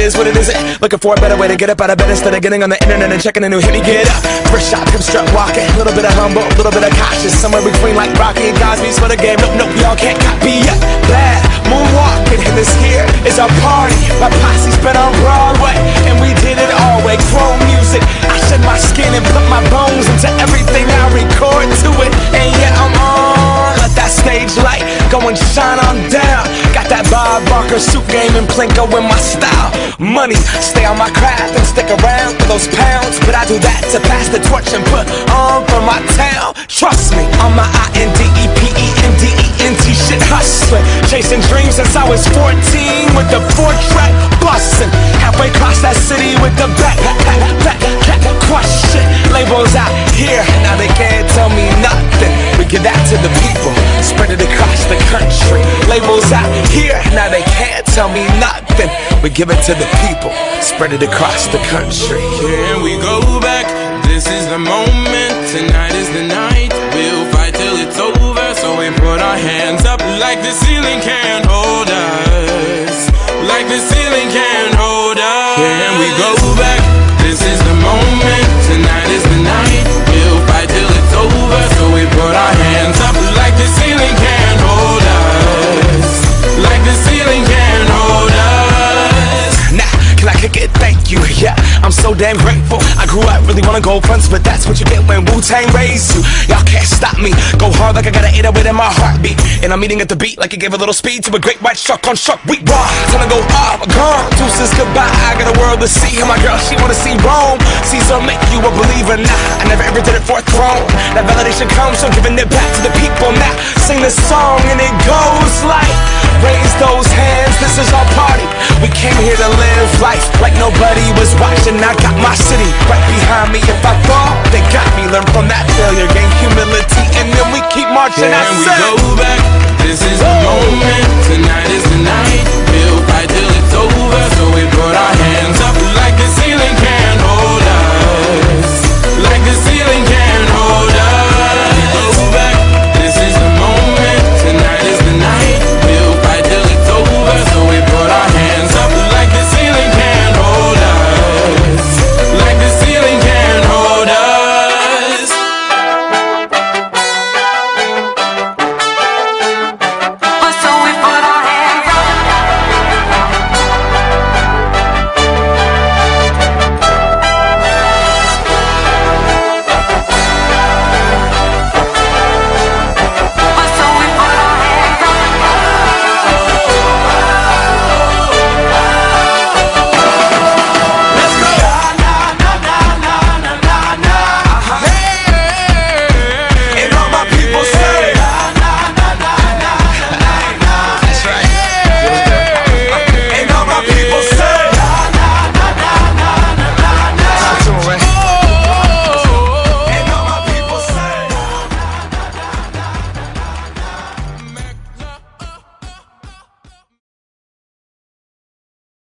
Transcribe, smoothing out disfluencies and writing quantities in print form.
is what it isn't. Looking for a better way to get up out of bed instead of getting on the internet and checking a new hit. Me get up, first shot, hip strut walking. A little bit of humble, a little bit of cautious. Somewhere between like Rocky and Cosby's for the game. Nope, y'all can't copy yet. Bad moonwalking, and this here is our party. My posse's been on Broadway, and we did it all way. Chrome music, I shed my skin and put my bones into everything I record to it. And yeah, I'm on. Let that stage light go and shine on down. Got that Bob Barker suit game and Plinko in my style. Money, stay on my craft and stick around for those pounds. But I do that to pass the torch and put on for my town. Trust me, on my INDEPENDENT shit hustling. Chasing dreams since I was 14 with the 4-track bustin'. Halfway across that city with the back crush shit. Labels out here, now they can't tell me nothing. We give that to the people, spread it across the country. Labels out here, now they can't tell me nothing. We give it to the people, spread it across the country. Here we go back, this is the moment. Tonight is the night, we'll fight till it's over. So we put our hands up like the ceiling can't hold us. Like the ceiling can't hold us. Here we go back, this is the moment. Tonight is the night, we'll fight till it's over. So we put our hands up like the ceiling can't hold us. Like the ceiling can't hold us. Nah, can I kick it? Thank you, yeah, I'm so damn grateful. I grew up really wanna go fronts, but that's what you get when Wu-Tang raised you. Y'all can't stop me, go hard like I got an 808 in my heartbeat. And I'm eating at the beat like it gave a little speed to a great white shark on shark week. Raw, time to go off, gone, deuces goodbye. I got a world to see, and my girl, she wanna see Rome. Caesar make you a believer, nah, I never ever did it for a throne. That validation comes from giving it back to the people. Now, sing this song and it goes like, raise those hands, this is our party. We came here to live life like nobody was watching. I got my city right behind me. If I fall, they got me. Learn from that failure, gain humility, and then we keep marching. Can we go back? This is the moment. Tonight is the night. We'll fight till it's over. So we put our hands